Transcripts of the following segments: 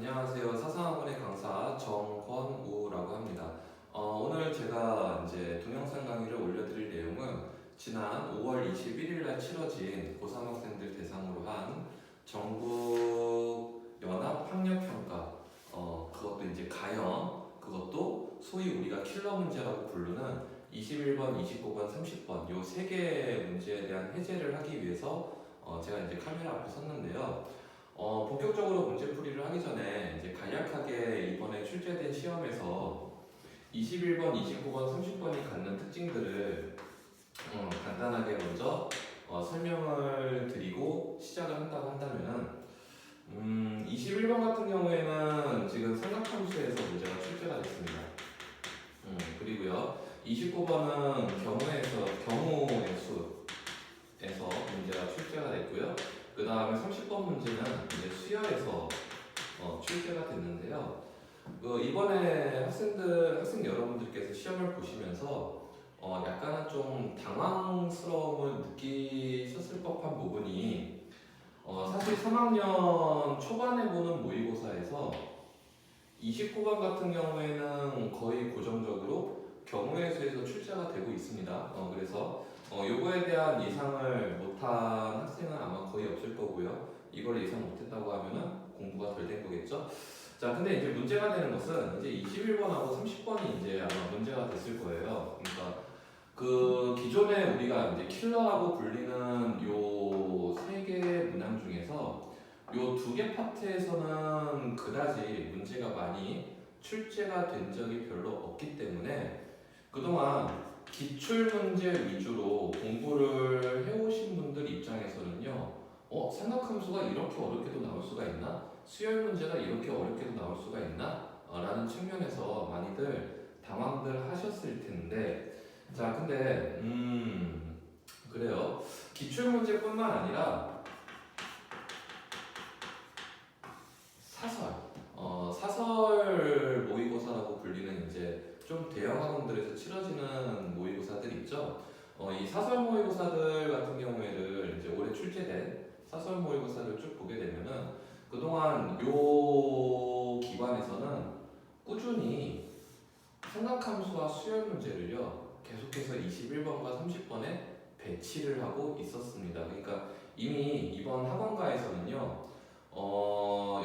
안녕하세요. 사상학원의 강사 정권우라고 합니다. 오늘 제가 이제 동영상 강의를 올려드릴 내용은 지난 5월 21일 날 치러진 고3 학생들 대상으로 한 전국 연합 학력평가, 그것도 이제 가형, 그것도 소위 우리가 킬러 문제라고 부르는 21번, 29번, 30번 요 세 개의 문제에 대한 해제를 하기 위해서 제가 이제 카메라 앞에 섰는데요. 본격적으로 문제풀이를 하기 전에 이제 간략하게 이번에 출제된 시험에서 21번, 29번, 30번이 갖는 특징들을 간단하게 먼저 설명을 드리고 시작을 한다고 한다면은 21번 같은 경우에는 지금 삼각함수에서 문제가 출제가 됐습니다. 그리고요 29번은 경우의 수에서 문제가 출제가 됐고요. 그 다음에 30번 문제는 이제 수열에서 출제가 됐는데요. 이번에 학생 여러분들께서 시험을 보시면서 약간은 좀 당황스러움을 느끼셨을 법한 부분이 사실 3학년 초반에 보는 모의고사에서 29번 같은 경우에는 거의 고정적으로 경우의 수에서 출제가 되고 있습니다. 그래서 요거에 대한 예상을 못한 학생은 아마 거의 없을 거고요. 이걸 예상 못했다고 하면은 공부가 덜 된 거겠죠. 자, 근데 이제 문제가 되는 것은 이제 21번하고 30번이 이제 아마 문제가 됐을 거예요. 그러니까 그 기존에 우리가 이제 킬러라고 불리는 요 세 개의 문항 중에서 요 두 개 파트에서는 그다지 문제가 많이 출제가 된 적이 별로 없기 때문에 그동안 기출문제 위주로 공부를 해오신 분들 입장에서는요, 삼각함수가 이렇게 어렵게도 나올 수가 있나? 수열 문제가 이렇게 어렵게도 나올 수가 있나? 라는 측면에서 많이들 당황들 하셨을 텐데, 자, 근데, 그래요. 기출문제뿐만 아니라 사설 모의고사라고 불리는 이제 좀 대형 학원들에서 치러지는 모의고사들 있죠. 이 사설 모의고사들 같은 경우에는 이제 올해 출제된 사설 모의고사를 쭉 보게 되면은 그동안 요 기관에서는 꾸준히 삼각함수와 수열 문제를요 계속해서 21번과 30번에 배치를 하고 있었습니다. 그러니까 이미 이번 학원가에서는요.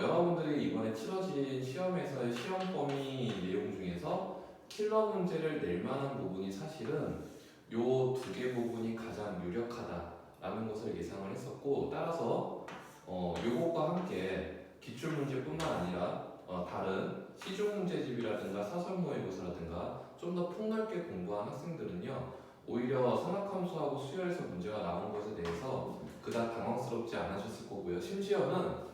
여러분들이 이번에 치러진 시험에서의 시험 범위 내용 중에서 킬러 문제를 낼 만한 부분이 사실은 요 두 개 부분이 가장 유력하다라는 것을 예상을 했었고, 따라서 요것과 함께 기출 문제뿐만 아니라 다른 시중 문제집이라든가 사설 모의고사라든가 좀 더 폭넓게 공부한 학생들은요 오히려 삼각함수하고 수열에서 문제가 나온 것에 대해서 그닥 당황스럽지 않으셨을 거고요. 심지어는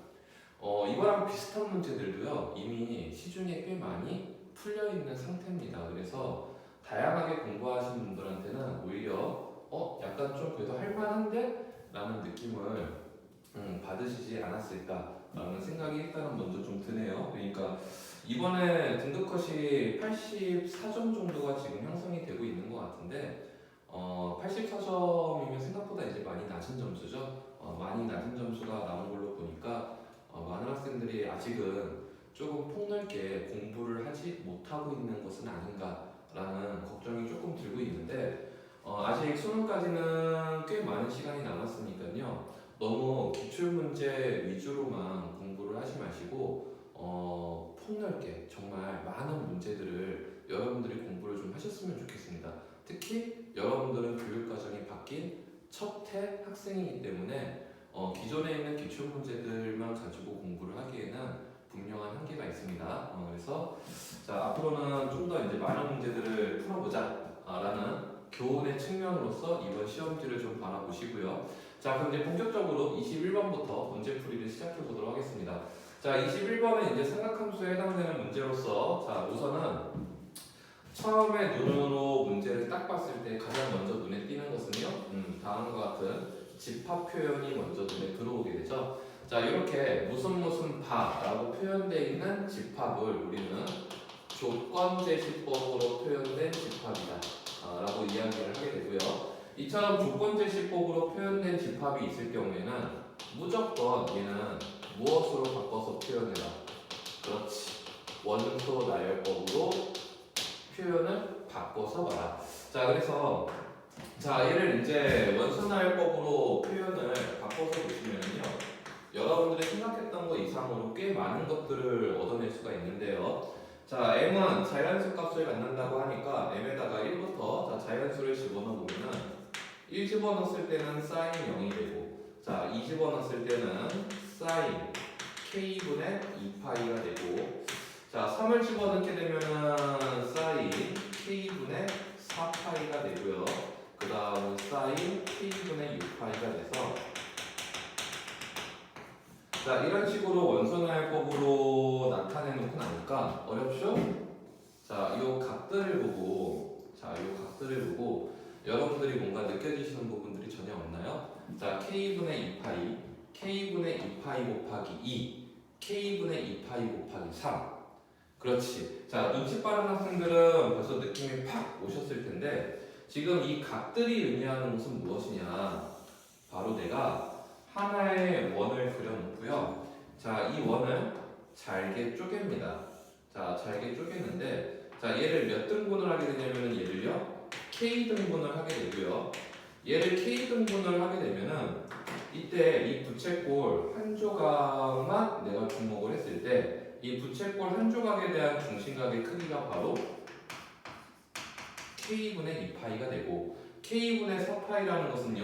이거랑 비슷한 문제들도요 이미 시중에 꽤 많이 풀려 있는 상태입니다. 그래서 다양하게 공부하신 분들한테는 오히려 약간 좀 그래도 할만한데? 라는 느낌을 받으시지 않았을까라는 생각이 일단은 먼저 좀 드네요. 그러니까 이번에 등급컷이 84점 정도가 지금 형성이 되고 있는 것 같은데 84점이면 생각보다 이제 많이 낮은 점수죠. 많이 낮은 점수가 나온 걸로 보니까 많은 학생들이 아직은 조금 폭넓게 공부를 하지 못하고 있는 것은 아닌가라는 걱정이 조금 들고 있는데 아직 수능까지는 꽤 많은 시간이 남았으니까요. 너무 기출문제 위주로만 공부를 하지 마시고 폭넓게 정말 많은 문제들을 여러분들이 공부를 좀 하셨으면 좋겠습니다. 특히 여러분들은 교육과정이 바뀐 첫 해 학생이기 때문에 기존에 있는 기출문제들만 가지고 공부를 하기에는 분명한 한계가 있습니다. 그래서 자, 앞으로는 좀 더 이제 많은 문제들을 풀어보자 라는 교훈의 측면으로서 이번 시험지를 좀 바라보시고요. 자, 그럼 이제 본격적으로 21번부터 문제풀이를 시작해 보도록 하겠습니다. 자, 21번은 이제 삼각함수에 해당되는 문제로서 자, 우선은 처음에 눈으로 문제를 딱 봤을 때 가장 먼저 눈에 띄는 것은요. 다음과 같은 집합 표현이 먼저 눈에 들어오게 되죠. 자, 이렇게 무슨 바라고 표현되어 있는 집합을 우리는 조건제시법으로 표현된 집합이다 라고 이야기를 하게 되고요. 이처럼 조건제시법으로 표현된 집합이 있을 경우에는 무조건 얘는 무엇으로 바꿔서 표현해라? 원소 나열법으로 표현을 바꿔서 봐라. 자, 그래서 자, 얘를 이제 원소 나열법으로 표현을 바꿔서 보시면요, 여러분들이 생각했던 것 이상으로 꽤 많은 것들을 얻어낼 수가 있는데요. 자, m은 자연수 값을 갖는다고 하니까 m에다가 1부터 자, 자연수를 집어넣어 보면은 1 집어넣었을 때는 사인 0이 되고, 자, 2 집어넣었을 때는 사인 k분의 2파이가 되고, 자, 3을 집어넣게 되면은 사인 k분의 4파이가 되고요. 그 다음 사인 k분의 6파이가 돼서, 자, 이런 식으로 원소나열법으로 나타내 놓고 나니까 어렵죠? 자, 이 각들을 보고, 여러분들이 뭔가 느껴지시는 부분들이 전혀 없나요? 자, k분의 2파이, k분의 2파이 곱하기 2, k분의 2파이 곱하기 3. 그렇지. 자, 눈치 빠른 학생들은 벌써 느낌이 팍 오셨을 텐데, 지금 이 각들이 의미하는 것은 무엇이냐? 바로 내가 하나의 원을 그려놓고요. 자, 이 원을 잘게 쪼갭니다. 자, 잘게 쪼갰는데, 자, 얘를 몇 등분을 하게 되냐면은 얘를요, k 등분을 하게 되고요. 얘를 k 등분을 하게 되면은 이때 이 부채꼴 한 조각만 내가 주목을 했을 때, 이 부채꼴 한 조각에 대한 중심각의 크기가 바로 k분의 2파이가 되고, k분의 4파이라는 것은요,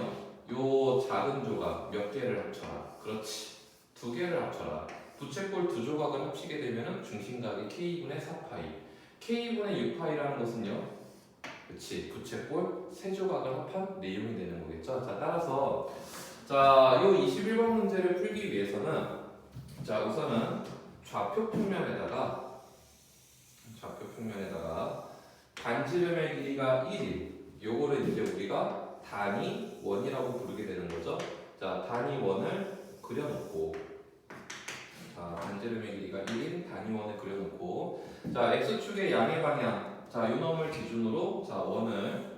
요 작은 조각 몇 개를 합쳐라. 그렇지. 두 개를 합쳐라. 부채꼴 두 조각을 합치게 되면 중심각이 k분의 4파이. k분의 6파이라는 것은요, 그렇지. 부채꼴 세 조각을 합한 내용이 되는 거겠죠. 자, 따라서 자, 요 21번 문제를 풀기 위해서는, 자, 우선은 좌표 평면에다가 반지름의 길이가 1인 요거를 이제 우리가 단위 원이라고 부르게 되는 거죠. 자, 단위 원을 그려놓고, 자, 반지름의 길이가 1인 단위 원을 그려놓고, 자, x축의 양의 방향, 자, 요 놈을 기준으로, 자, 원을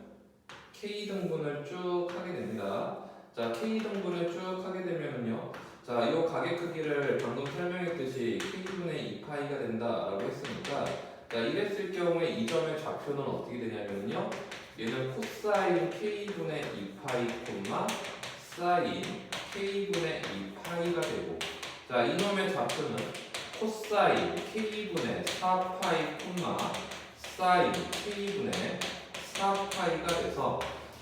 k 등분을 쭉 하게 됩니다. 자, k 등분을 쭉 하게 되면은요, 자, 이 각의 크기를 방금 설명했듯이 k분의 2파이가 된다라고 했으니까, 자, 이랬을 경우에 이 점의 좌표는 어떻게 되냐면요, 얘는 코사인 k분의 2파이 콤마 사인 k분의 2파이가 되고, 자, 이놈의 좌표는 코사인 k분의 4파이 콤마 사인 k분의 4파이가 돼서,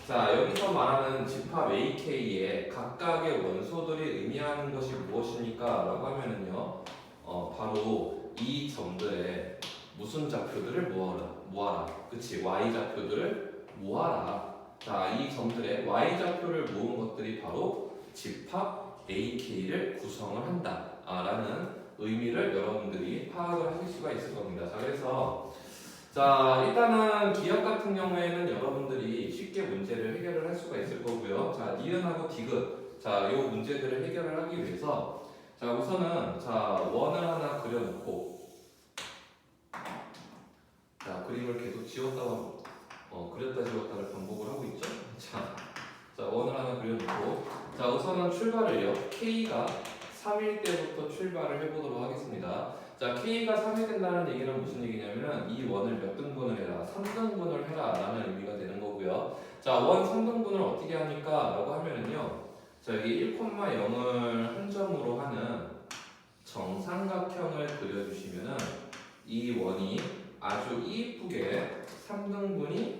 자, 여기서 말하는 집합 AK의 각각의 원소들이 의미하는 것이 무엇입니까? 라고 하면은요, 바로 이 점들의 무슨 좌표들을 모아라. 그치? Y좌표들을 모아라. 자, 이 점들의 Y좌표를 모은 것들이 바로 집합 AK를 구성을 한다. 라는 의미를 여러분들이 파악을 하실 수가 있을 겁니다. 자, 그래서 자, 일단은 기억 같은 경우에는 여러분들이 쉽게 문제를 해결을 할 수가 있을 거고요. 자, 니은하고 디귿. 자, 요 문제들을 해결을 하기 위해서, 자, 우선은 자, 원을 하나 그려놓고, 자, 그림을 계속 그렸다 지웠다를 반복을 하고 있죠. 자, 원을 하나 그려놓고, 자, 우선은 출발을요, k가 3일 때부터 출발을 해보도록 하겠습니다. 자, k가 3이 된다는 얘기는 무슨 얘기냐면은 이 원을 몇 등분을 해라, 3등분을 해라 라는 의미가 되는 거고요. 자, 원 3등분을 어떻게 합니까? 라고 하면은요, 자, 여기 1,0을 한 점으로 하는 정삼각형을 그려주시면은 이 원이 아주 이쁘게 3등분이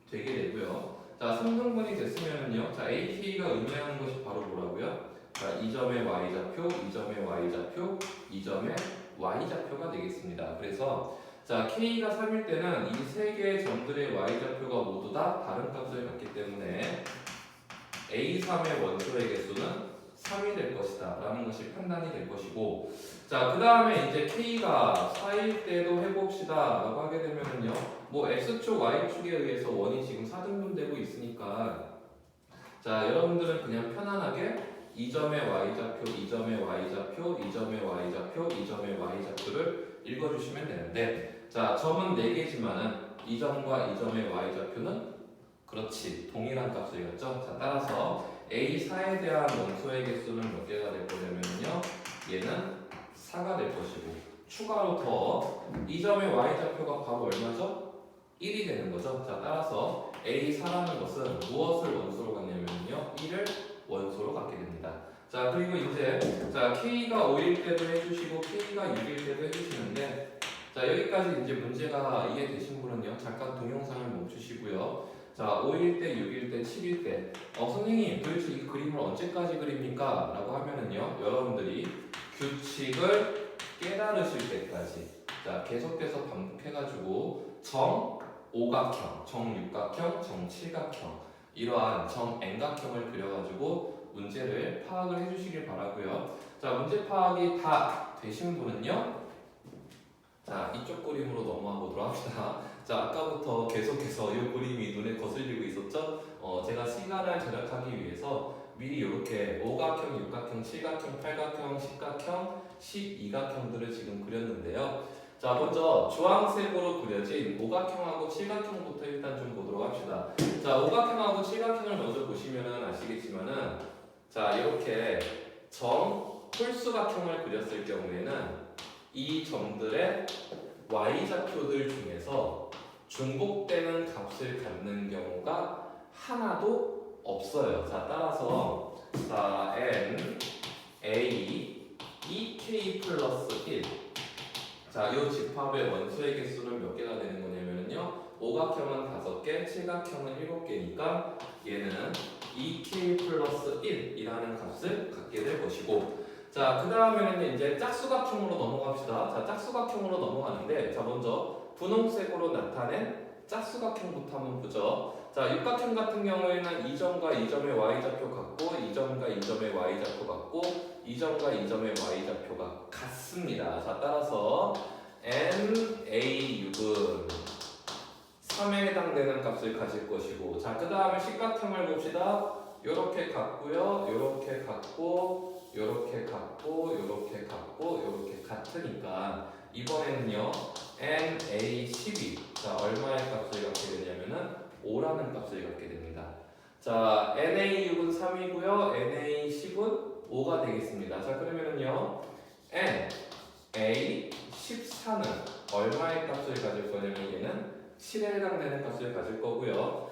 되게 되고요. 자, 3등분이 됐으면은요, 자, AK가 의미하는 것이 바로 뭐라고요? 자, 이 점의 y좌표, 이 점의 y좌표, 이 점의 y좌표가 되겠습니다. 그래서 자, k가 3일 때는 이 세 개의 점들의 y좌표가 모두 다 다른 값을 갖기 때문에 A3의 원소의 개수는 3이 될 것이다 라는 것이 판단이 될 것이고, 자, 그 다음에 이제 k가 4일 때도 해봅시다 라고 하게 되면은요, 뭐 x축, y축에 의해서 원이 지금 4등분되고 있으니까, 자, 여러분들은 그냥 편안하게 이 점의 y좌표, 이 점의 y좌표, 이 점의 y좌표, 이 점의 y좌표를 읽어주시면 되는데, 자, 점은 4개지만은 이 점과 이 점의 y좌표는 그렇지 동일한 값을 갖죠. 자, 따라서 A4에 대한 원소의 개수는 몇 개가 될 거냐면요, 얘는 4가 될 것이고, 추가로 더 이 점의 y좌표가 바로 얼마죠? 1이 되는 거죠. 자, 따라서 A4라는 것은 무엇을 원소로 갖냐면요. 1을 원소로 갖게 됩니다. 자, 그리고 이제 자, K가 5일 때도 해주시고 K가 6일 때도 해주시는데 자, 여기까지 이제 문제가 이해되신 분은요. 잠깐 동영상을 멈추시고요. 자, 5일 때, 6일 때, 7일 때 선생님 도대체 이 그림을 언제까지 그립니까? 라고 하면은요. 여러분들이 규칙을 깨달으실 때까지 자, 계속해서 반복해가지고 정오각형, 정육각형, 정칠각형 이러한 정N각형을 그려가지고 문제를 파악을 해주시길 바라고요. 자, 문제 파악이 다 되신 분은요. 자, 이쪽 그림으로 넘어가 보도록 합시다. 자, 아까부터 계속해서 이 그림이 눈에 거슬리고 있었죠? 제가 시간을 절약하기 위해서 미리 이렇게 오각형, 육각형, 칠각형, 팔각형, 십각형, 12각형들을 지금 그렸는데요. 자, 먼저 주황색으로 그려진 오각형하고 칠각형부터 일단 좀 보도록 합시다. 자, 오각형하고 칠각형을 먼저 보시면은 아시겠지만은 자, 이렇게 홀수각형을 그렸을 경우에는 이 점들의 y좌표들 중에서 중복되는 값을 갖는 경우가 하나도 없어요. 자, 따라서 자, n, a, 2k 플러스 1 자, 이 집합의 원소의 개수는 몇 개가 되는 거냐면요. 오각형은 5개, 칠각형은 7개니까 얘는 2k 플러스 1이라는 값을 갖게 될 것이고 자, 그 다음에는 이제 짝수각형으로 넘어갑시다. 자, 짝수각형으로 넘어가는데 자, 먼저 분홍색으로 나타낸 짝수각형부터 한번 보죠. 자, 육각형 같은 경우에는 이 점과 이 점의 y좌표 같고 이 점과 이 점의 y좌표 같고 이 점과 이 점의 y좌표가 같습니다. 자, 따라서 NA6은 3에 해당되는 값을 가질 것이고 자, 그 다음에 십각형을 봅시다. 요렇게 같고요. 요렇게 같고 요렇게 같고 요렇게 같고 요렇게 같으니까 이번에는요. NA12 자, 얼마의 값을 갖게 되냐면은 5라는 값을 갖게 됩니다. 자, NA6은 3이고요. NA10은 5가 되겠습니다. 자, 그러면은요. NA14는 얼마의 값을 가질 거냐면 얘는 7에 해당되는 값을 가질 거고요.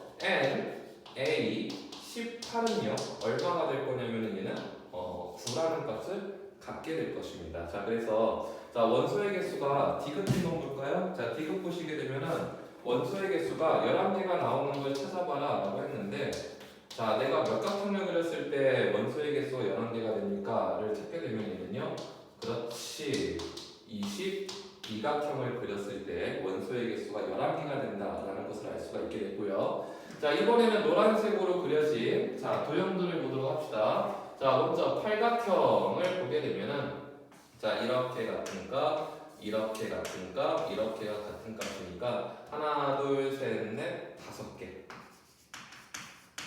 NA18은요. 얼마가 될 거냐면 얘는 9라는 값을 갖게 될 것입니다. 자, 그래서 자, 원소의 개수가 디귿 한번 볼까요? 자, 디귿 보시게 되면은 원소의 개수가 11개가 나오는 걸 찾아봐라 라고 했는데 자, 내가 몇 각형을 그렸을 때 원소의 개수가 11개가 됩니까? 를 찾게 되면 얘는요. 그렇지. 22각형을 그렸을 때 원소의 개수가 11개가 된다라는 것을 알 수가 있게 됐고요. 자, 이번에는 노란색으로 그려진 자, 도형들을 보도록 합시다. 자, 먼저 팔각형을 보게 되면은 자, 이렇게 같은 값, 이렇게 같은 값, 이렇게가 같은 값이니까 하나, 둘, 셋, 넷, 5개.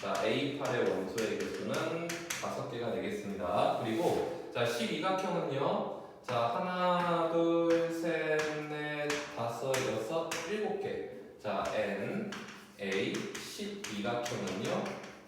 자, A8의 원소의 개수는 5개가 되겠습니다. 그리고 자, 12각형은요. 자, 하나, 둘, 셋, 넷, 5, 6, 7개. 자, N, A, 12각형은요.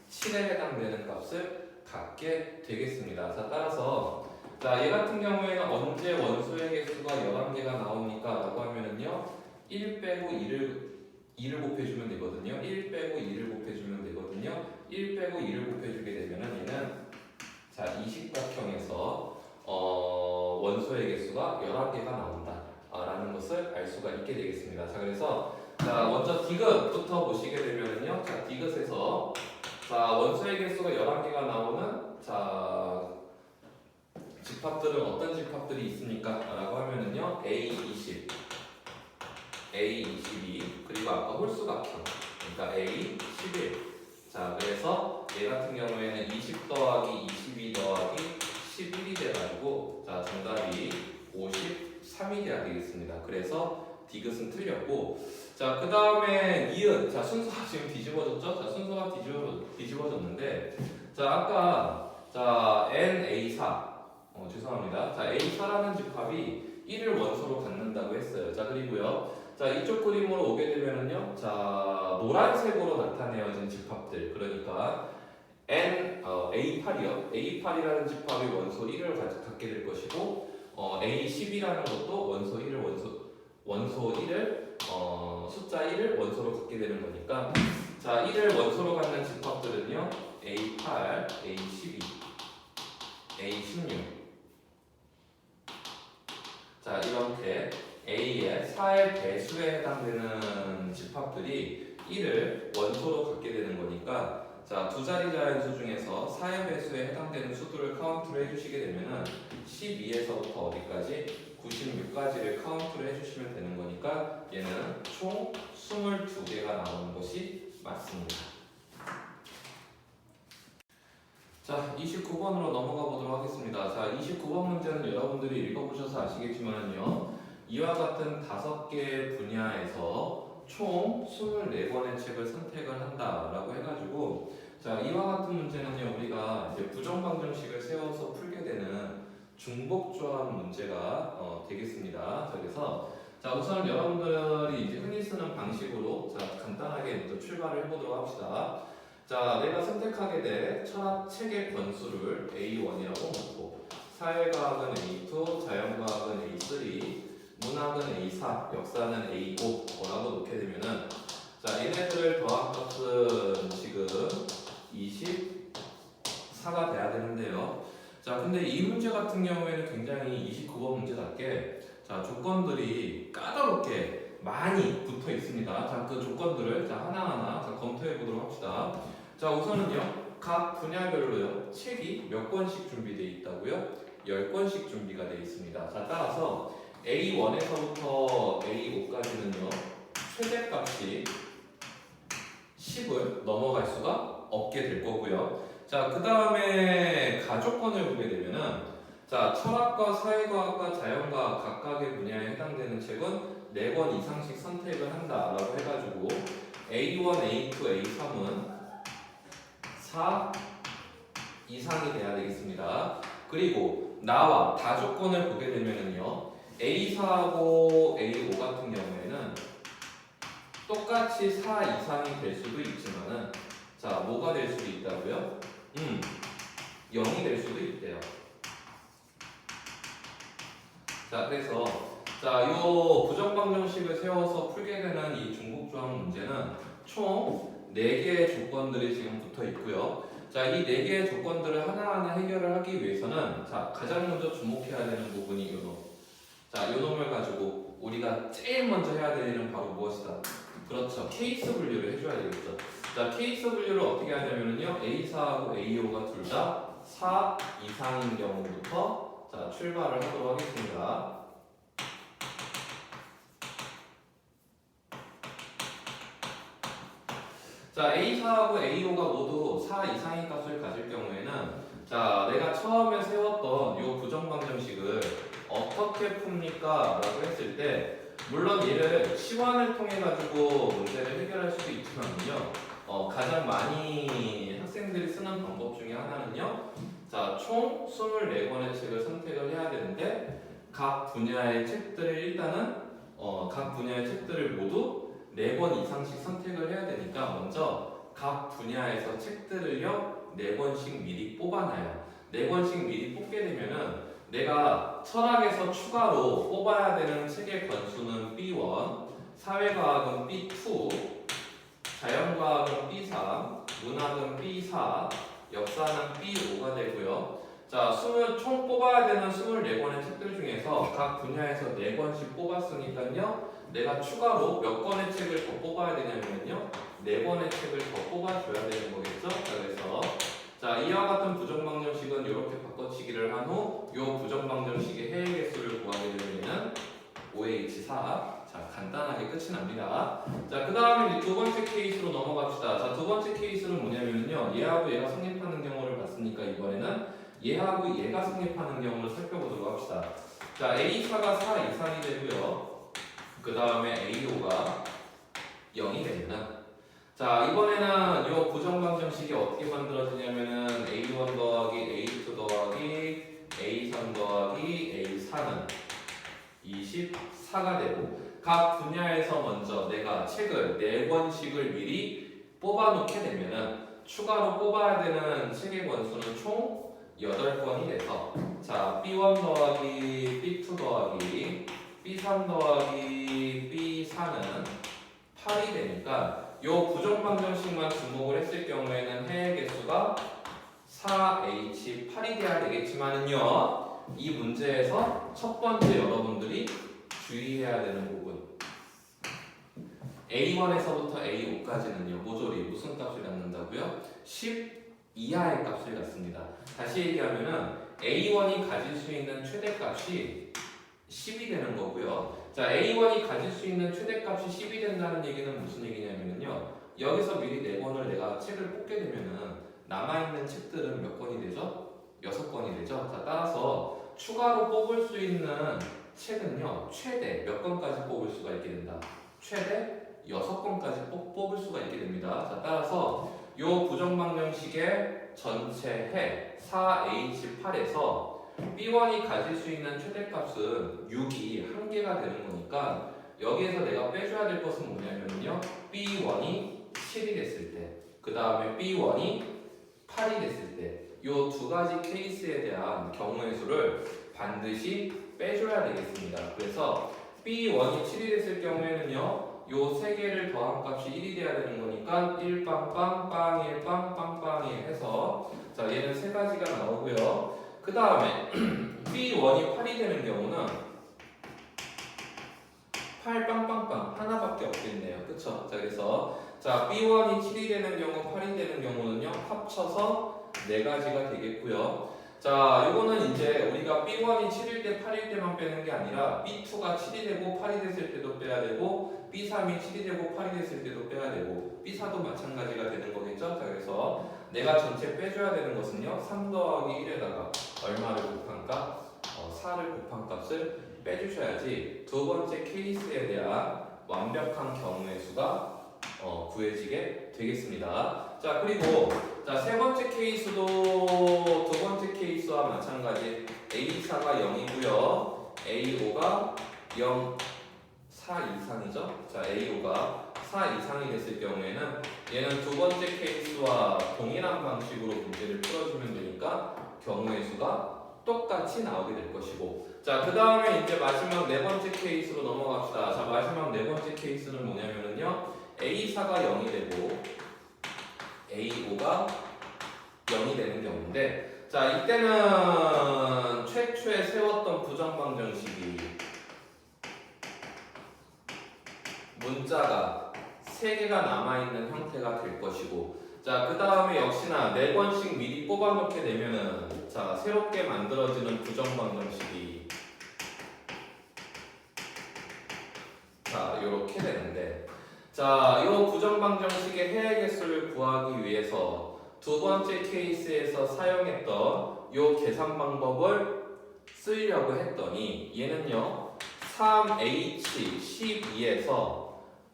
7에 해당되는 값을 갖게 되겠습니다. 자, 따라서 자, 얘 같은 경우에는 언제 원소의 개수가 11개가 나옵니까? 라고 하면은요. 1 빼고 2를 곱해주면 되거든요. 1 빼고 2를 곱해주면 되거든요. 1 빼고 2를 곱해주게 되면은 얘는 자, 20각형에서 원소의 개수가 11개가 나온다 라는 것을 알 수가 있게 되겠습니다. 자, 그래서 자, 먼저 디귿부터 보시게 되면은요. 자, 디귿에서 자, 원소의 개수가 11개가 나오는 자, 집합들은 어떤 집합들이 있습니까? 라고 하면은요. A20, A22 그리고 아까 홀수각형 그러니까 A11 자, 그래서 얘 같은 경우에는 20 더하기 22 더하기 11이 돼가지고 자, 정답이 53이 돼야 되겠습니다. 그래서 디귿은 틀렸고 자, 그 다음에 니은 자, 순서가 지금 뒤집어졌죠? 자, 순서가 뒤집어졌는데 자, 아까 자, NA4 죄송합니다. 자, A4라는 집합이 1을 원소로 갖는다고 했어요. 자, 그리고요. 자, 이쪽 그림으로 오게 되면은요. 자, 노란색으로 나타내어진 집합들. 그러니까 A8이요. A8이라는 집합이 원소 1을 갖게 될 것이고 A10이라는 것도 원소 1을 숫자 1을 원소로 갖게 되는 거니까 자 1을 원소로 갖는 집합들은요 A8, A12, A16 자 이렇게 A의 4의 배수에 해당되는 집합들이 1을 원소로 갖게 되는 거니까 자 두 자리 자연수 중에서 4의 배수에 해당되는 수들을 카운트를 해주시게 되면은 12에서부터 어디까지? 96까지를 카운트를 해주시면 되는 거니까 얘는 총 22개가 나오는 것이 맞습니다. 자 29번으로 넘어가 보도록 하겠습니다. 자 29번 문제는 여러분들이 읽어보셔서 아시겠지만요 이와 같은 5개 분야에서 총 24권의 책을 선택을 한다라고 해가지고 자 이와 같은 문제는요 우리가 이제 부정방정식을 세워서 풀게 되는 중복조합 문제가 되겠습니다. 그래서 자 우선 여러분들이 이제 흔히 쓰는 방식으로 자 간단하게 먼저 출발을 해보도록 합시다. 자 내가 선택하게 될 철학 책의 권수를 A1이라고 놓고 사회과학은 A2, 자연과학은 A3, 문학은 A4, 역사는 A5라고 놓게 되면은 자 얘네들을 더한 값은 지금 24가 돼야 되는데요. 자 근데 이 문제 같은 경우에는 굉장히 29번 문제답게 자 조건들이 까다롭게 많이 붙어 있습니다. 자 그 조건들을 자 하나하나 자 검토해 보도록 합시다. 자 우선은요 각 분야별로요 책이 몇 권씩 준비되어 있다고요? 10권씩 준비가 되어 있습니다. 자 따라서 A1에서부터 A5까지는요 최대값이 10을 넘어갈 수가 없게 될 거고요. 자 그 다음에 가족권을 보게 되면은 자 철학과 사회과학과 자연과학 각각의 분야에 해당되는 책은 4권 이상씩 선택을 한다라고 해가지고 A1, A2, A3은 4 이상이 돼야 되겠습니다. 그리고 나와 다조건을 보게 되면은요 A4하고 A5 같은 경우에는 똑같이 4 이상이 될 수도 있지만은 자 뭐가 될 수도 있다고요? 0이 될 수도 있대요. 자 그래서 자 요 부정방정식을 세워서 풀게 되는 이 중복조합 문제는 총 4개의 조건들이 지금 붙어 있고요. 자, 이 4개의 조건들을 하나하나 해결을 하기 위해서는 자, 가장 먼저 주목해야 되는 부분이 요 놈. 자, 요 놈을 가지고 우리가 제일 먼저 해야 되는 일은 바로 무엇이다? 그렇죠. 케이스 분류를 해줘야 되겠죠. 자, 케이스 분류를 어떻게 하냐면요. A4하고 A5가 둘 다 4 이상인 경우부터 자, 출발을 하도록 하겠습니다. 자, A4하고 A5가 모두 4 이상의 값을 가질 경우에는 자, 내가 처음에 세웠던 이 부정방정식을 어떻게 풉니까? 라고 했을 때 물론 얘를 시환을 통해 가지고 문제를 해결할 수도 있지만요 가장 많이 학생들이 쓰는 방법 중에 하나는요 자, 총 24권의 책을 선택을 해야 되는데 각 분야의 책들을 일단은 각 분야의 책들을 모두 4권 이상씩 선택을 해야 되니까 먼저 각 분야에서 책들을요 4권씩 미리 뽑아놔요. 4권씩 미리 뽑게 되면은 내가 철학에서 추가로 뽑아야 되는 책의 권수는 B1, 사회과학은 B2, 자연과학은 B3, 문학은 B4, 역사는 B5가 되고요. 자, 총 뽑아야 되는 24권의 책들 중에서 각 분야에서 4권씩 뽑았으니까요. 내가 추가로 몇 권의 책을 더 뽑아야 되냐면요 4권의 책을 더 뽑아줘야 되는 거겠죠. 그래서 자 이와 같은 부정방정식은 이렇게 바꿔치기를 한 후 이 부정방정식의 해의 개수를 구하게 되면 5H4 자 간단하게 끝이 납니다. 자 그 다음에 두 번째 케이스로 넘어갑시다. 자 두 번째 케이스는 뭐냐면요 얘하고 얘가 성립하는 경우를 봤으니까 이번에는 얘하고 얘가 성립하는 경우를 살펴보도록 합시다. 자 A4가 4 이상이 되고요. 그 다음에 A5가 0이 되면은 자 이번에는 이 부정방정식이 어떻게 만들어지냐면은 A1 더하기 A2 더하기 A3 더하기 A4는 24가 되고 각 분야에서 먼저 내가 책을 4권씩을 미리 뽑아 놓게 되면은 추가로 뽑아야 되는 책의 권수는 총 8번이 돼서 자 B1 더하기 B2 더하기 B3 더하기 B4는 8이 되니까 요 부정방정식만 주목을 했을 경우에는 해의 개수가 4H8이 돼야 되겠지만은요 이 문제에서 첫 번째 여러분들이 주의해야 되는 부분 A1에서부터 A5까지는요 모조리 무슨 값을 갖는다고요? 10 이하의 값을 갖습니다. 다시 얘기하면은 A1이 가질 수 있는 최대값이 10이 되는 거고요. 자, A1이 가질 수 있는 최대값이 10이 된다는 얘기는 무슨 얘기냐면요. 여기서 미리 4권을 내가 책을 뽑게 되면은 남아있는 책들은 몇 권이 되죠? 6권이 되죠. 자, 따라서 추가로 뽑을 수 있는 책은요. 최대 몇 권까지 뽑을 수가 있게 된다. 최대 6권까지 뽑을 수가 있게 됩니다. 자, 따라서 요 부정방정식의 전체 해 4H8에서 B1이 가질 수 있는 최대값은 6이 1개가 되는 거니까 여기에서 내가 빼줘야 될 것은 뭐냐면요 B1이 7이 됐을 때 그 다음에 B1이 8이 됐을 때 요 두 가지 케이스에 대한 경우의 수를 반드시 빼줘야 되겠습니다. 그래서 B1이 7이 됐을 경우에는요 요 세 개를 더한 값이 1이 돼야 되는 거니까 1빵빵빵 1빵빵빵 1 해서 자 얘는 세 가지가 나오고요. 그 다음에 B1이 8이 되는 경우는 8빵빵빵 하나밖에 없겠네요. 그쵸? 자 그래서 자 B1이 7이 되는 경우 8이 되는 경우는요 합쳐서 네 가지가 되겠고요. 자 이거는 이제 우리가 B1이 7일 때 8일 때만 빼는 게 아니라 B2가 7이 되고 8이 됐을 때도 빼야 되고 B3이 7이 되고 8이 됐을 때도 빼야 되고 B4도 마찬가지가 되는 거겠죠. 자 그래서 내가 전체 빼줘야 되는 것은요 3 더하기 1에다가 얼마를 곱한 값? 4를 곱한 값을 빼주셔야지 두 번째 케이스에 대한 완벽한 경우의 수가 구해지게 되겠습니다. 자 그리고 자 세 번째 케이스도 두 번째 케이스와 마찬가지 A4가 0이고요. A5가 0, 4 이상이죠. 자 A5가 4 이상이 됐을 경우에는 얘는 두 번째 케이스와 동일한 방식으로 문제를 풀어주면 되니까 경우의 수가 똑같이 나오게 될 것이고 자 그 다음에 이제 마지막 네 번째 케이스로 넘어갑시다. 자 마지막 네 번째 케이스는 뭐냐면은요 A4가 0이 되고 A5가 0이 되는 경우인데 자 이때는 최초에 세웠던 부정방정식이 문자가 3개가 남아있는 형태가 될 것이고 자 그 다음에 역시나 4번씩 미리 뽑아놓게 되면은 자 새롭게 만들어지는 부정방정식이 자 요렇게 되는데 자, 이 부정방정식의 해의 개수를 구하기 위해서 두 번째 케이스에서 사용했던 이 계산 방법을 쓰려고 했더니 얘는요 3H12에서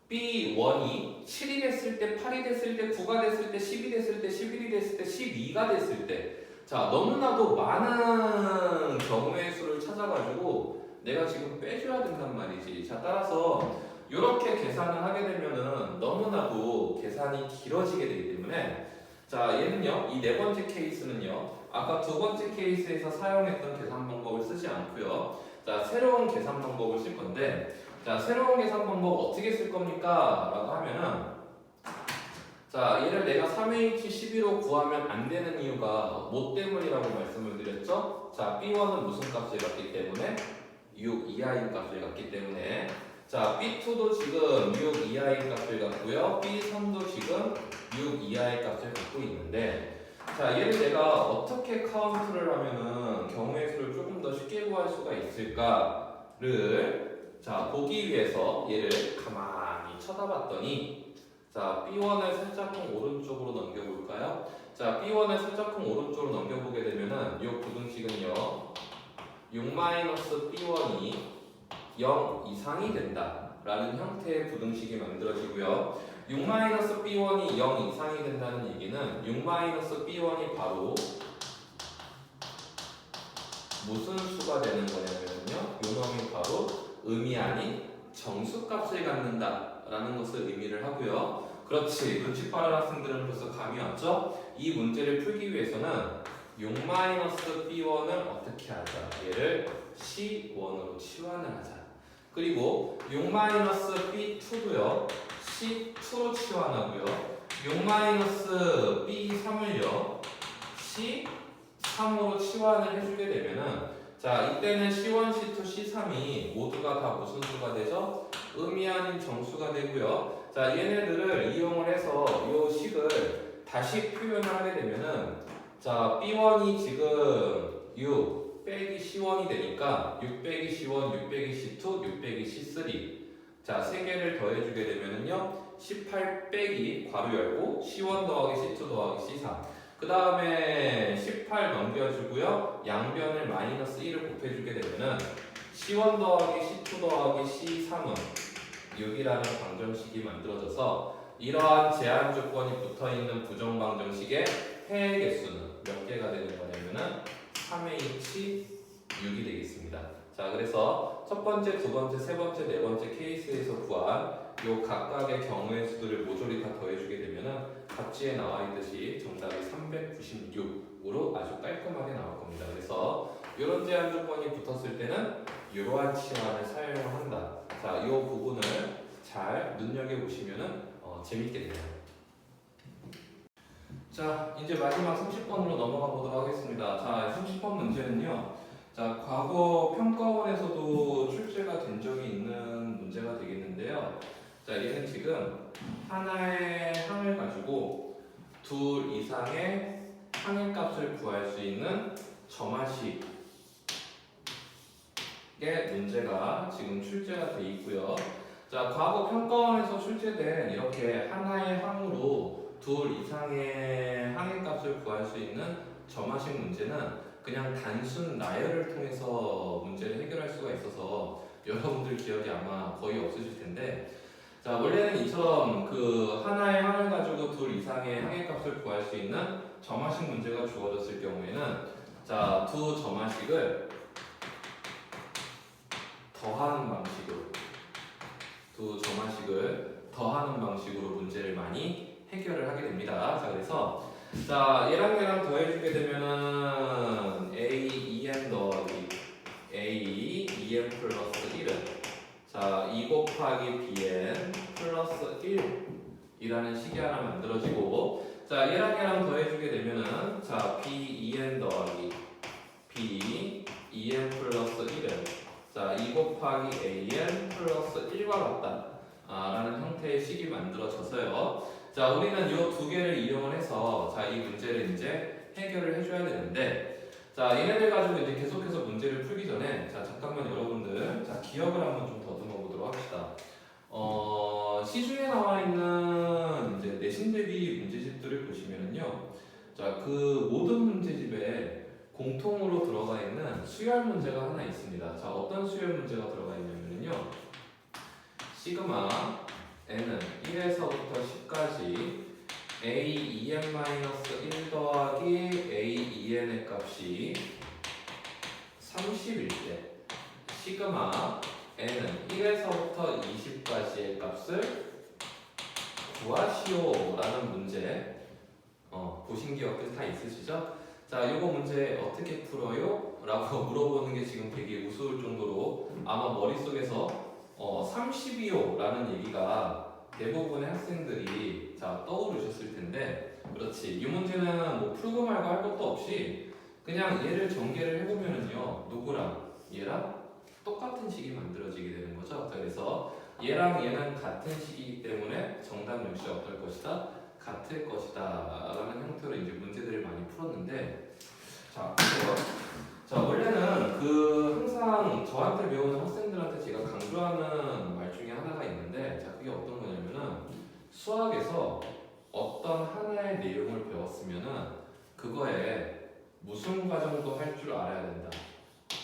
B1이 7이 됐을 때, 8이 됐을 때, 9가 됐을 때, 10이 됐을 때, 11이 됐을 때, 12가 됐을 때 자, 너무나도 많은 경우의 수를 찾아가지고 내가 지금 빼줘야 된단 말이지. 자, 따라서 이렇게 계산을 하게 되면은 너무나도 계산이 길어지게 되기 때문에 자 얘는요 이 네 번째 케이스는요 아까 두 번째 케이스에서 사용했던 계산 방법을 쓰지 않고요 자 새로운 계산 방법을 쓸 건데 자 새로운 계산 방법 어떻게 쓸 겁니까? 라고 하면은 자 얘를 내가 3H12로 구하면 안 되는 이유가 뭐 때문이라고 말씀을 드렸죠? 자 B1은 무슨 값을 갖기 때문에 6 이하인 값을 갖기 때문에 자, B2도 지금 6 이하의 값을 갖고요. B3도 지금 6 이하의 값을 갖고 있는데 자, 얘를 내가 어떻게 카운트를 하면은 경우의 수를 조금 더 쉽게 구할 수가 있을까를 자, 보기 위해서 얘를 가만히 쳐다봤더니 자, B1을 살짝쿵 오른쪽으로 넘겨볼까요? 자, B1을 살짝쿵 오른쪽으로 넘겨보게 되면은 이 부등식은요 6-B1이 0 이상이 된다 라는 형태의 부등식이 만들어지고요 6-B1이 0 이상이 된다는 얘기는 6-B1이 바로 무슨 수가 되는 거냐면요 요 놈이 바로 음이 아닌 정수값을 갖는다 라는 것을 의미를 하고요 그렇지 눈치 빠른 학생들은 벌써 감이 왔죠? 이 문제를 풀기 위해서는 6-B1을 어떻게 하자? 얘를 C1으로 치환을 하자. 그리고 6-B2도요. C2로 치환하고요. 6-B3을요. C3으로 치환을 해주게 되면은 자 이때는 C1, C2, C3이 모두가 다 무슨 수가 되죠? 의미 아닌 정수가 되고요. 자 얘네들을 이용을 해서 이 식을 다시 표현을 하게 되면은 자 B1이 지금 6 빼기 C1이 되니까 6 빼기 C1, 6 빼기 C2, 6 빼기 C3 자 3개를 더해주게 되면은요 18 빼기 괄호 열고 C1 더하기 C2 더하기 C3 그 다음에 18 넘겨주고요 양변을 마이너스 1을 곱해주게 되면은 C1 더하기 C2 더하기 C3은 6이라는 방정식이 만들어져서 이러한 제한 조건이 붙어있는 부정방정식의 해의 개수는 몇 개가 되는 거냐면은 3의 6이 되겠습니다. 자 그래서 첫 번째, 두 번째, 세 번째, 네 번째 케이스에서 구한 요 각각의 경우의 수들을 모조리 다 더해주게 되면은 답지에 나와 있듯이 정답이 396으로 아주 깔끔하게 나올 겁니다. 그래서 이런 제한 조건이 붙었을 때는 이러한 치환을 사용한다. 자, 이 부분을 잘 눈여겨 보시면은 재밌게 돼요. 자, 이제 마지막 30번으로 넘어가 보도록 하겠습니다. 자, 30번 문제는요. 자, 과거 평가원에서도 출제가 된 적이 있는 문제가 되겠는데요. 자, 얘는 지금 하나의 항을 가지고 둘 이상의 항의 값을 구할 수 있는 점화식의 문제가 지금 출제가 돼 있고요. 자, 과거 평가원에서 출제된 이렇게 하나의 항으로 둘 이상의 항의 값을 구할 수 있는 점화식 문제는 그냥 단순 나열을 통해서 문제를 해결할 수가 있어서 여러분들 기억이 아마 거의 없으실 텐데 자 원래는 이처럼 그 하나의 항을 가지고 둘 이상의 항의 값을 구할 수 있는 점화식 문제가 주어졌을 경우에는 자 두 점화식을 더하는 방식으로 문제를 많이 해결을 하게 됩니다. 자 그래서 자 얘랑 얘랑 더해주게 되면은 A, 2n 더하기 A, 2n 플러스 1은 자 2 곱하기 bn 플러스 1이라는 식이 하나 만들어지고 자 얘랑 얘랑 더해주게 되면은 자 b, 2n 더하기 b, 2n 플러스 1은 자 2 곱하기 an 플러스 1과 같다 라는 형태의 식이 만들어져서요. 자, 우리는 이 두 개를 이용을 해서 자, 이 문제를 이제 해결을 해줘야 되는데 자, 얘네들 가지고 이제 계속해서 문제를 풀기 전에 자, 잠깐만 여러분들 자, 기억을 한번 좀 더듬어 보도록 합시다. 시중에 나와 있는 이제 내신 대비 문제집들을 보시면은요. 자, 그 모든 문제집에 공통으로 들어가 있는 수열 문제가 하나 있습니다. 자, 어떤 수열 문제가 들어가 있냐면요. 시그마 n은 1에서부터 10까지 a 2n-1 더하기 a 2n의 값이 30일 때 시그마 n은 1에서부터 20까지의 값을 구하시오 라는 문제 보신 기억들 다 있으시죠? 자, 이거 문제 어떻게 풀어요? 라고 물어보는 게 지금 되게 우스울 정도로 아마 머릿속에서 30이요 라는 얘기가 대부분의 학생들이 자 떠오르셨을 텐데 그렇지 이 문제는 뭐 풀고 말고 할 것도 없이 그냥 얘를 전개를 해보면은요 누구랑 얘랑 똑같은 식이 만들어지게 되는 거죠. 자, 그래서 얘랑 얘는 같은 식이기 때문에 정답 역시 어떨 것이다? 같을 것이다 라는 형태로 이제 문제들을 많이 풀었는데 자 보세요. 자 원래는 항상 저한테 배우는 학생들한테 제가 강조하는 말 중에 하나가 있는데 자 그게 어떤 거냐면은 수학에서 어떤 하나의 내용을 배웠으면은 그거에 무슨 과정도 할 줄 알아야 된다.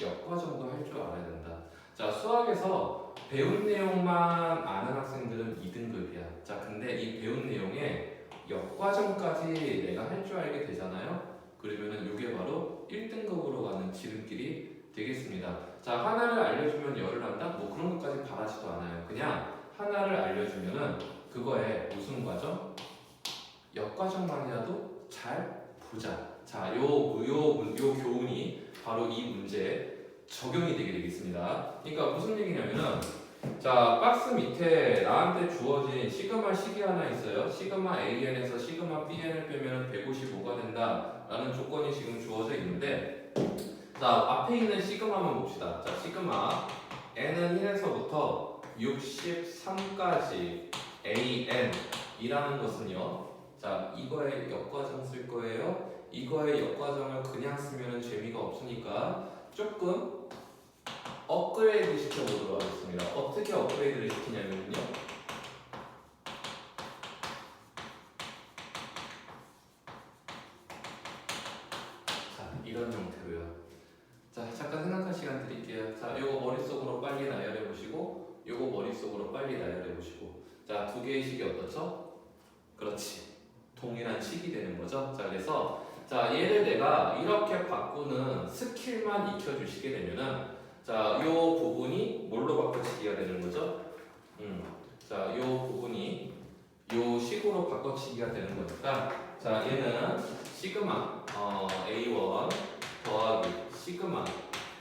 역과정도 할 줄 알아야 된다. 자 수학에서 배운 내용만 아는 학생들은 2등급이야. 자 근데 이 배운 내용에 역과정까지 내가 할 줄 알게 되잖아요. 그러면은 이게 바로 1등급으로 가는 지름길이 되겠습니다. 자, 하나를 알려주면 열을 한다? 뭐 그런 것까지 바라지도 않아요. 그냥 하나를 알려주면은 그거에 무슨 과정? 역과정만이라도 잘 보자. 자, 요 교훈이 바로 이 문제에 적용이 되게 되겠습니다. 그러니까 무슨 얘기냐면은 자, 박스 밑에 나한테 주어진 시그마 식이 하나 있어요. 시그마 AN에서 시그마 BN을 빼면 155가 된다 라는 조건이 지금 주어져 있는데 자, 앞에 있는 시그마만 봅시다. 자, 시그마 N은 1에서부터 63까지 AN 이라는 것은요. 자, 이거에 역과정 쓸 거예요. 이거의 역과정을 그냥 쓰면 재미가 없으니까 조금 업그레이드 시켜보도록 하겠습니다. 어떻게 업그레이드를 시키냐면요. 자, 이런 형태로요. 자, 잠깐 생각할 시간 드릴게요. 자, 요거 머릿속으로 빨리 나열해 보시고 요거 머릿속으로 빨리 나열해 보시고 자, 두 개의 식이 어떻죠? 그렇지. 동일한 식이 되는 거죠. 자, 그래서 자, 얘를 내가 이렇게 바꾸는 스킬만 익혀주시게 되면은 자, 요 부분이 뭘로 바꿔치기가 되는 거죠? 자, 요 부분이 요 식으로 바꿔치기가 되는 거니까 자, 얘는 시그마 A1 더하기 시그마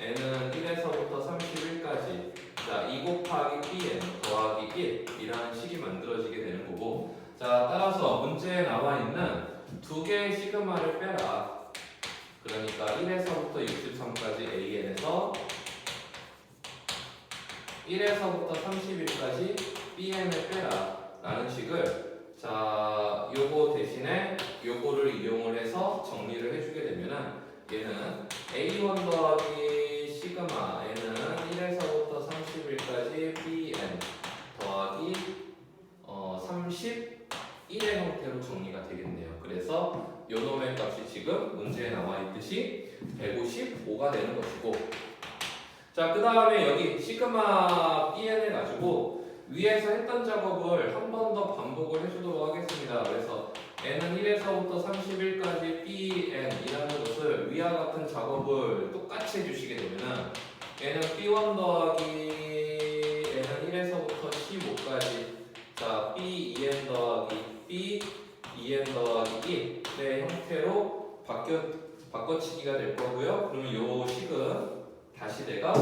N은 1에서부터 31까지 자, 2 곱하기 Bn 더하기 1이라는 식이 만들어지게 되는 거고 자, 따라서 문제에 나와 있는 두 개의 시그마를 빼라. 그러니까 1에서부터 63까지 AN에서 1에서부터 31까지 BN을 빼라 라는 식을 자, 요거 대신에 요거를 이용을 해서 정리를 해주게 되면은 얘는 A1 더하기 시그마 N은 1에서부터 31까지 BN 더하기 31의 형태로 정리가 되겠네요. 그래서 요놈의 값이 지금 문제에 나와 있듯이 155가 되는 것이고 자, 그 다음에 여기 시그마 BN을 가지고 위에서 했던 작업을 한 번 더 반복을 해주도록 하겠습니다. 그래서 N은 1에서부터 31까지 BN이라는 것을 위와 같은 작업을 똑같이 해주시게 되면은 N은 B1 더하기 N은 1에서부터 15까지 자, B2N 더하기 B2N 더하기 1의 형태로 바꿔치기가 될 거고요. 그러면 요 식은 다시 내가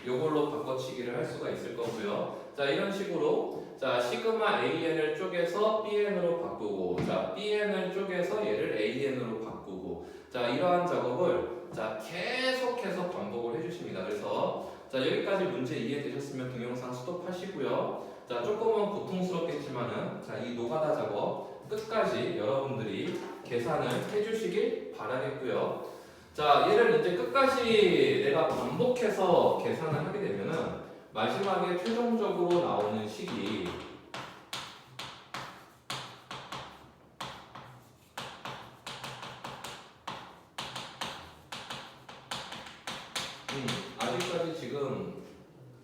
요걸로 바꿔치기를 할 수가 있을 거고요. 자, 이런 식으로 자, 시그마 AN을 쪼개서 BN으로 바꾸고 자, BN을 쪼개서 얘를 AN으로 바꾸고 자, 이러한 작업을 자, 계속해서 반복을 해주십니다. 그래서 자, 여기까지 문제 이해되셨으면 동영상 스톱하시고요. 자, 조금은 고통스럽겠지만은 자, 이 노가다 작업 끝까지 여러분들이 계산을 해주시길 바라겠고요. 자, 얘를 이제 끝까지 내가 반복해서 계산을 하게 되면은 마지막에 최종적으로 나오는 식이 아직까지 지금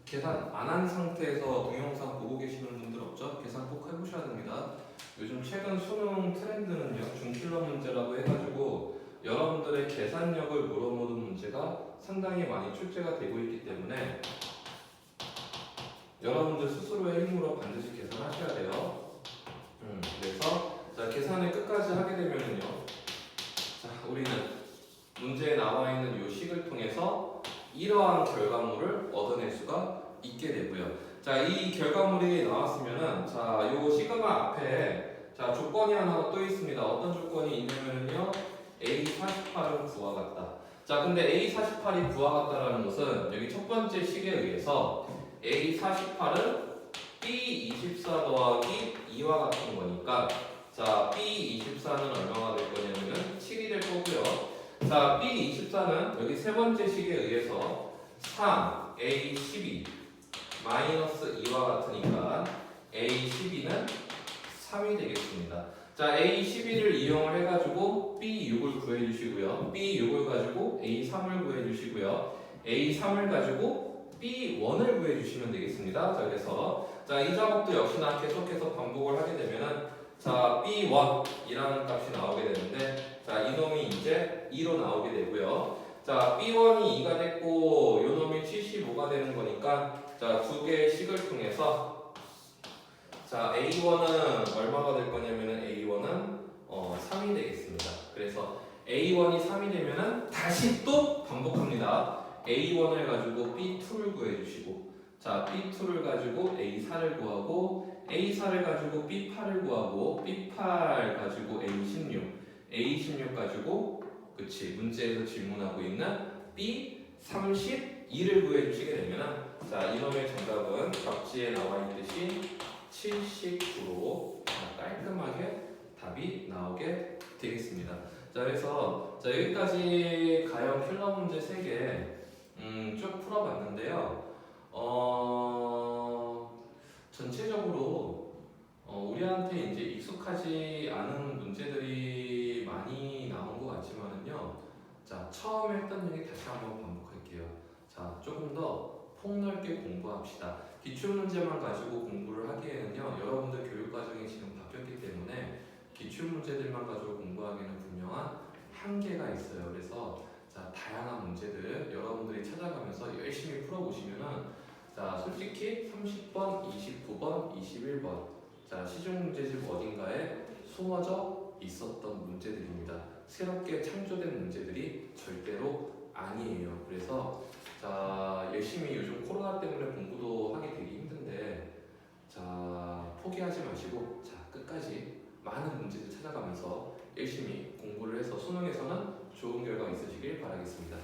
계산 안 한 상태에서 동영상 보고 계시는 분들 없죠? 계산 꼭 해보셔야 됩니다. 요즘 최근 수능 트렌드는요, 중킬러 문제라고 해가지고 여러분들의 계산력을 물어보는 문제가 상당히 많이 출제가 되고 있기 때문에 여러분들 스스로의 힘으로 반드시 계산하셔야 돼요. 그래서 자, 계산을 끝까지 하게 되면요, 자, 우리는 문제에 나와 있는 이 식을 통해서 이러한 결과물을 얻어낼 수가 있게 되고요. 자, 이 결과물이 나왔으면은 자, 요 시그마 앞에 자, 조건이 하나 또 있습니다. 어떤 조건이 있냐면요, A48은 9와 같다. 자, 근데 A48이 9와 같다라는 것은 여기 첫 번째 식에 의해서 A48은 B24 더하기 2와 같은 거니까 자, B24는 얼마가 될 거냐면은 7이 될 거고요. 자, B24는 여기 세 번째 식에 의해서 3, A12 마이너스 2와 같으니까 A12는 3이 되겠습니다. 자, A12를 이용을 해가지고 B6을 구해주시고요. B6을 가지고 A3을 구해주시고요. A3을 가지고 B1을 구해주시면 되겠습니다. 자, 그래서 자, 이 작업도 역시나 계속해서 반복을 하게 되면은 자, B1이라는 값이 나오게 되는데 자, 이놈이 이제 2로 나오게 되고요. 자, B1이 2가 됐고 요놈이 75가 되는 거니까 자, 두 개의 식을 통해서 자, A1은 얼마가 될 거냐면은 A1은 3이 되겠습니다. 그래서 A1이 3이 되면은 다시 또 반복합니다. A1을 가지고 B2를 구해주시고, 자 B2를 가지고 A4를 구하고, A4를 가지고 B8을 구하고, B8 가지고 A16, A16 가지고, 그치, 문제에서 질문하고 있는 B32를 구해주시게 되면은, 자 이놈의 정답은 답지에 나와 있듯이 79로 깔끔하게 답이 나오게 되겠습니다. 자 그래서 자 여기까지 가형 킬러 문제 3개 쭉 풀어봤는데요. 전체적으로 우리한테 이제 익숙하지 않은 문제들이 많이 나온 것 같지만은요. 자 처음에 했던 얘기 다시 한번 반복할게요. 자 조금 더 폭넓게 공부합시다. 기출 문제만 가지고 공부를 하기에는요. 여러분들 교육 과정이 지금 바뀌었기 때문에 기출 문제들만 가지고 공부하기에는 분명한 한계가 있어요. 그래서 자 다양한 문제들 여러분들이 찾아가면서 열심히 풀어보시면은 자 솔직히 30번, 29번, 21번 자 시중 문제집 어딘가에 숨어져 있었던 문제들입니다. 새롭게 창조된 문제들이 절대로 아니에요. 그래서 자 열심히 요즘 코로나 때문에 공부도 하기 되게 힘든데 자 포기하지 마시고 자 끝까지 많은 문제들 찾아가면서 열심히 공부를 해서 수능에서는 좋은 결과 있으시길 바라겠습니다.